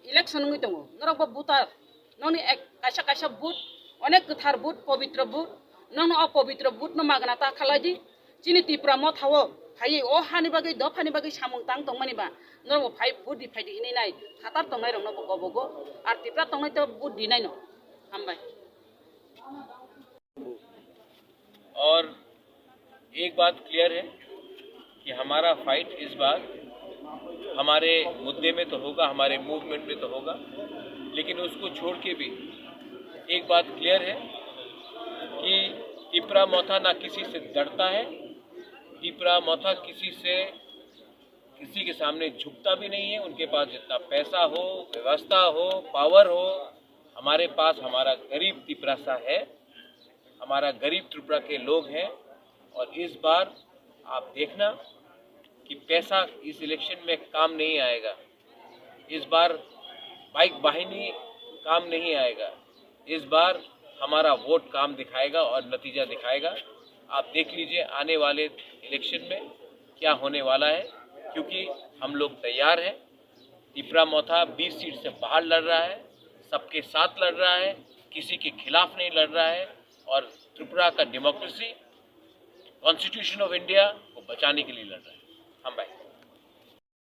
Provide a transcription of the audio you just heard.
Election में तो नरक बुता नौनी काशा काशा बुत अनेक गोथार बुत पवित्र बुत नौन अपवित्र बुत न मागनाता खालाजी चिनी त्रिपुरा म थावो फायै ओ हानि बागै द फानि बागै सामं तां तंमानिबा नरक फाइ बुत दि फाइदि हिनै नाय हातार तंनाय रंनो बगबगो आर त्रिपुरा तंनाय तो बुत दिनाय न हामबाय। और एक बात क्लियर है कि हमारा फाइट इस बार हमारे मुद्दे में तो होगा, हमारे मूवमेंट में तो होगा, लेकिन उसको छोड़ के भी एक बात क्लियर है कि त्रिपुरा मोथा ना किसी से डरता है, त्रिपुरा मोथा किसी के सामने झुकता भी नहीं है। उनके पास जितना पैसा हो, व्यवस्था हो, पावर हो, हमारे पास हमारा गरीब त्रिपुरा सा है, हमारा गरीब त्रिपुरा के लोग हैं। और इस बार आप देखना कि पैसा इस इलेक्शन में काम नहीं आएगा, इस बार बाइक वाहिनी काम नहीं आएगा, इस बार हमारा वोट काम दिखाएगा और नतीजा दिखाएगा। आप देख लीजिए आने वाले इलेक्शन में क्या होने वाला है, क्योंकि हम लोग तैयार हैं। त्रिपुरा मोथा 20 सीट से बाहर लड़ रहा है, सबके साथ लड़ रहा है, किसी के खिलाफ नहीं लड़ रहा है और त्रिपुरा का डेमोक्रेसी, कॉन्स्टिट्यूशन ऑफ इंडिया को बचाने के लिए लड़ रहा है। हम भाई